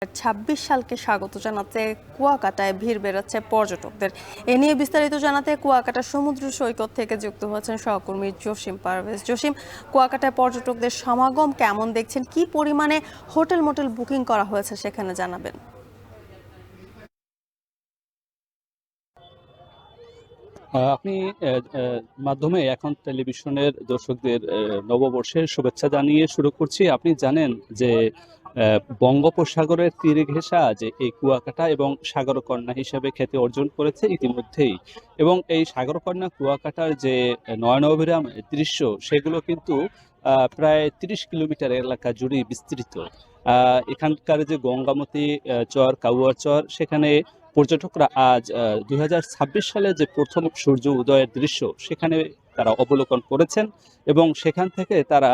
২৬ সালকে স্বাগত জানাতে কুয়াকাটায় ভিড় বেড়েছে পর্যটকদের। এ নিয়ে বিস্তারিত জানাতে কুয়াকাটা সমুদ্র সৈকত থেকে যুক্ত হয়েছেন সহকর্মী জসিম পারভেজ। জসিম, কুয়াকাটায় পর্যটকদের সমাগম কেমন দেখছেন, কি পরিমাণে হোটেল মোটেল বুকিং করা হয়েছে সেখানে জানাবেন। আপনি মাধ্যমে এখন টেলিভিশনের দর্শকদের নববর্ষের শুভেচ্ছা জানিয়ে শুরু করছি। আপনি জানেন যে বঙ্গোপসাগরের তীরে ঘেঁষা যে এই কুয়াকাটা এবং সাগরকন্যা হিসেবে খ্যাতি অর্জন করেছে ইতিমধ্যেই, এবং এই সাগরকন্যা কুয়াকাটার যে নয়নাভিরাম দৃশ্য সেগুলো কিন্তু প্রায় ৩০ কিলোমিটার এলাকা জুড়ে বিস্তৃত। এখানকার যে গঙ্গামতী চর, কাউয়ার চর, সেখানে পর্যটকরা আজ ২০২৬ সালে যে প্রথম সূর্য উদয়ের দৃশ্য সেখানে তারা অবলোকন করেছেন, এবং সেখান থেকে তারা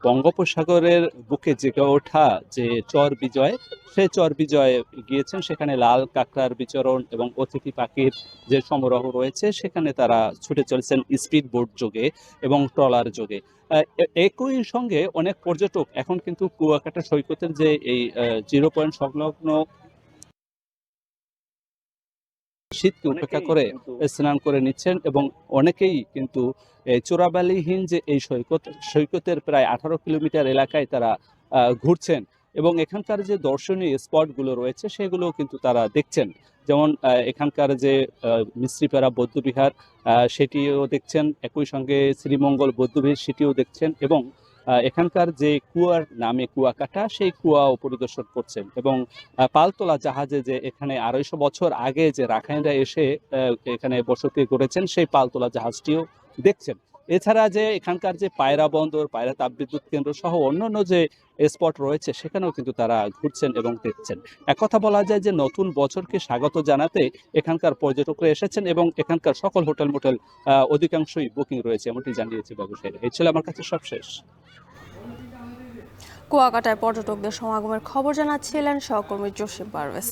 বঙ্গোপসাগরের বুকে জেগে ওঠা যে চর বিজয়, সেই চর বিজয়ে গিয়েছেন। সেখানে লাল কাঁকড়ার বিচরণ এবং অতিথি পাখির যে সমারোহ রয়েছে সেখানে তারা ছুটে চলেছেন স্পিড বোট যোগে এবং ট্রলার যোগে। একই সঙ্গে অনেক পর্যটক এখন কিন্তু কুয়াকাটা সৈকতের যে এই 0 পয়েন্ট সংলগ্ন শীতকে উপেক্ষা করে স্নান করে নিচ্ছেন, এবং অনেকেই কিন্তু চোরাবালিহীন যে এই সৈকতের প্রায় 18 কিলোমিটার এলাকায় তারা ঘুরছেন, এবং এখানকার যে দর্শনীয় স্পটগুলো রয়েছে সেগুলো কিন্তু তারা দেখছেন। যেমন এখানকার যে মিস্ত্রিপাড়া বৌদ্ধবিহার সেটিও দেখছেন, একই সঙ্গে শ্রীমঙ্গল বৌদ্ধবিহার সেটিও দেখছেন, এবং এখানকার যে কুয়ার নামে কুয়াকাটা সেই কুয়াও পরিদর্শন করছেন, এবং পালতোলা জাহাজে যে এখানে ২৫০ বছর আগে যে রাখাইনরা এসে এখানে বসতি করেছেন সেই পালতোলা জাহাজটিও দেখছেন। এছাড়া যে এখানকার যে পায়রা বন্দর, পায়রা তাপবিদ্যুৎ কেন্দ্র সহ অন্যান্য যে স্পট রয়েছে সেখানেও কিন্তু তারা ঘুরছেন এবং দেখছেন। এক কথা বলা যায় যে নতুন বছরকে স্বাগত জানাতে এখানকার পর্যটকরা এসেছেন, এবং এখানকার সকল হোটেল মোটেল অধিকাংশই বুকিং রয়েছে, এমনটি জানিয়েছে ব্যবসায়ীরা। এই ছিল আমার কাছে সবশেষ। কুয়াকাটায় পর্যটকদের সমাগমের খবর জানাচ্ছিলেন সহকর্মী জসিম পারভেজ।